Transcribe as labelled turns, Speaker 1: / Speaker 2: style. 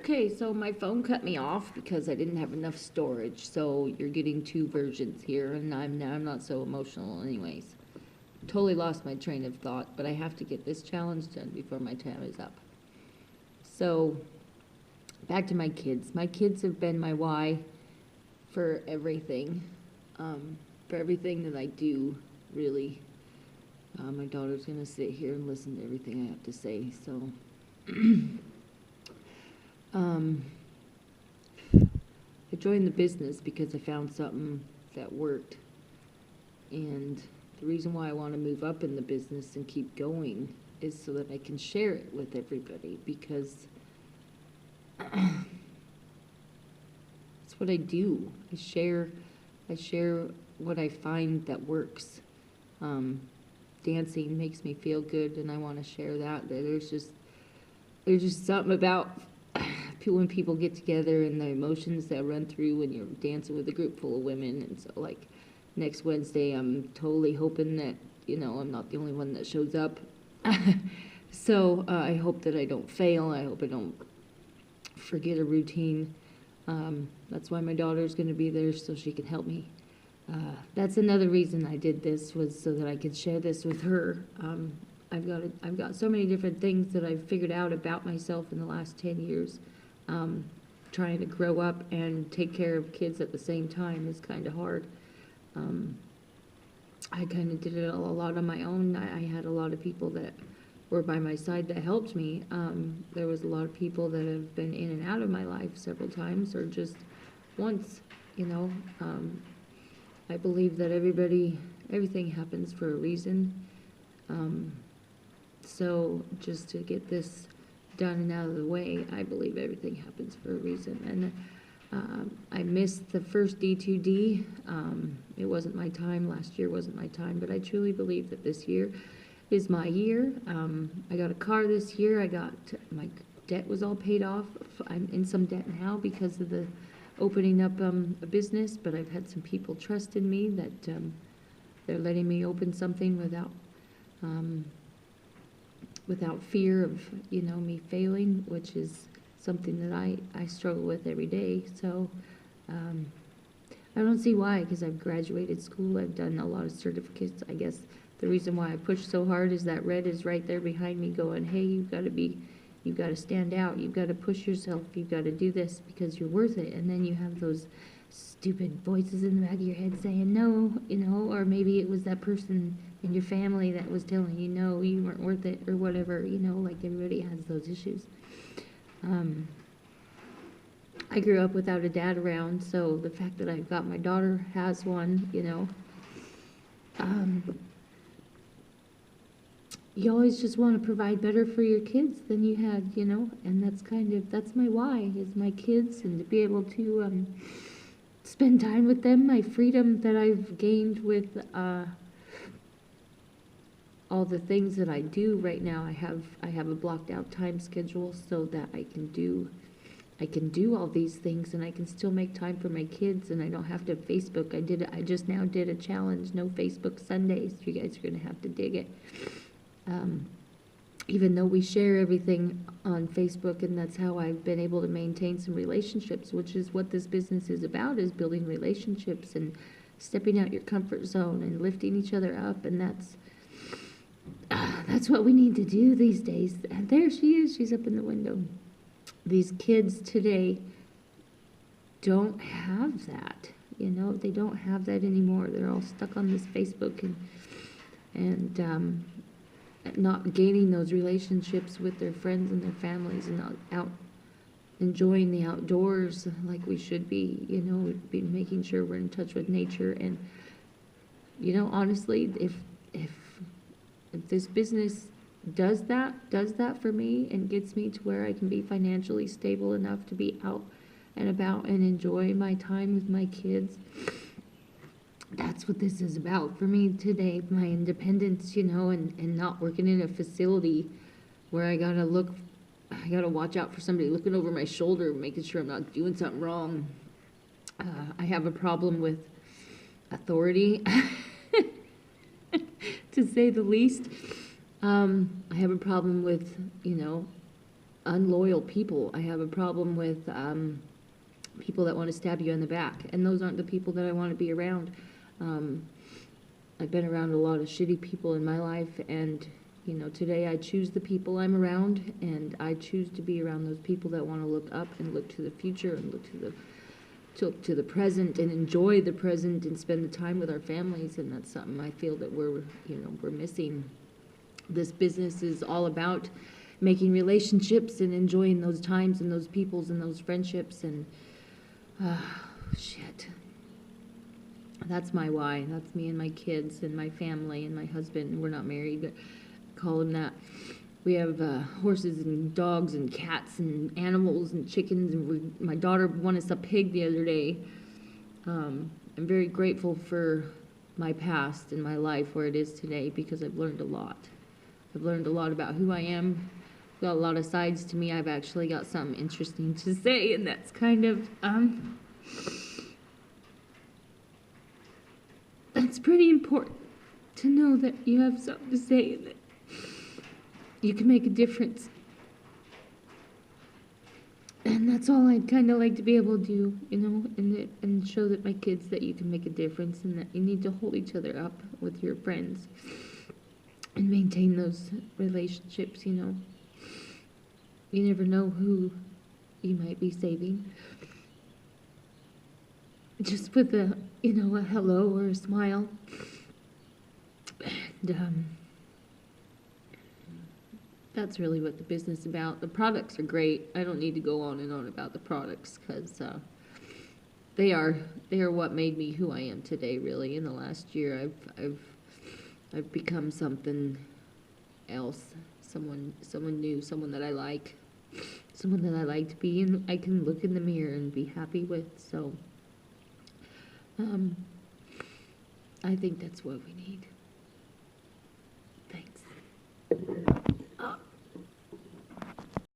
Speaker 1: Okay, so my phone cut me off because I didn't have enough storage, so you're getting two versions here, and I'm not so emotional anyways. Totally lost my train of thought, but I have to get this challenge done before my time is up. So, back to my kids. My kids have been my why for everything, for everything that I do, really. My daughter's gonna sit here and listen to everything I have to say, so. I joined the business because I found something that worked. And the reason why I want to move up in the business and keep going is so that I can share it with everybody, because that's what I do. I share what I find that works. Dancing makes me feel good, and I want to share that. There's just something about when people get together and the emotions that run through when you're dancing with a group full of women. And so, like, next Wednesday, I'm totally hoping that, I'm not the only one that shows up. So I hope that I don't fail. I hope I don't forget a routine. That's why my daughter's going to be there, so she can help me. That's another reason I did this, was so that I could share this with her. I've got so many different things that I've figured out about myself in the last 10 years. Trying to grow up and take care of kids at the same time is kind of hard. I kind of did it a lot on my own. I had a lot of people that were by my side that helped me. There was a lot of people that have been in and out of my life several times, or just once, I believe that everything happens for a reason. So just to get this done and out of the way, I believe everything happens for a reason. And I missed the first D2D. It wasn't my time. Last year wasn't my time, but I truly believe that this year is my year. I got a car this year. My debt was all paid off. I'm in some debt now because of the opening up a business, but I've had some people trust in me that they're letting me open something without fear of, me failing, which is something that I struggle with every day. So I don't see why, because I've graduated school. I've done a lot of certificates. I guess the reason why I push so hard is that Red is right there behind me going, hey, you've got to stand out. You've got to push yourself. You've got to do this because you're worth it. And then you have those stupid voices in the back of your head saying no, or maybe it was that person in your family that was telling you no, you weren't worth it, or whatever, like everybody has those issues. I grew up without a dad around, so the fact that I've got my daughter has one, you always just want to provide better for your kids than you had, and that's my why, is my kids, and to be able to spend time with them, my freedom that I've gained with all the things that I do right now. I have a blocked out time schedule so that I can do all these things, and I can still make time for my kids, and I don't have to Facebook. I just now did a challenge, no Facebook Sundays. You guys are going to have to dig it. Even though we share everything on Facebook, and that's how I've been able to maintain some relationships, which is what this business is about, is building relationships and stepping out your comfort zone and lifting each other up, and that's what we need to do these days. And there she is. She's up in the window. These kids today don't have that. They don't have that anymore. They're all stuck on this Facebook and not gaining those relationships with their friends and their families, and not out enjoying the outdoors like we should be. Be making sure we're in touch with nature. And honestly, if this business does that for me and gets me to where I can be financially stable enough to be out and about and enjoy my time with my kids, that's what this is about for me today. My independence, and not working in a facility where I gotta watch out for somebody looking over my shoulder, making sure I'm not doing something wrong. I have a problem with authority, to say the least. I have a problem with, unloyal people. I have a problem with people that want to stab you in the back, and those aren't the people that I want to be around. Um, I've been around a lot of shitty people in my life, and you know, today I choose the people I'm around, and I choose to be around those people that want to look up and look to the future and look to the present and enjoy the present and spend the time with our families. And that's something I feel that we're missing. This business is all about making relationships and enjoying those times and those peoples and those friendships, and shit. That's my why. That's me and my kids and my family and my husband. We're not married, but call him that. We have horses and dogs and cats and animals and chickens. And my daughter won us a pig the other day. I'm very grateful for my past and my life where it is today, because I've learned a lot. I've learned a lot about who I am. Got a lot of sides to me. I've actually got something interesting to say, and that's kind of that's pretty important to know that you have something to say and that you can make a difference. And that's all I'd kind of like to be able to do, you know, and show that my kids that you can make a difference, and that you need to hold each other up with your friends and maintain those relationships, you know. You never know who you might be saving. Just with a hello or a smile. And that's really what the business is about. The products are great. I don't need to go on and on about the products, because they are what made me who I am today. Really, in the last year, I've become something else, someone new, someone that I like to be, and I can look in the mirror and be happy with. So, I think that's what we need. Thanks.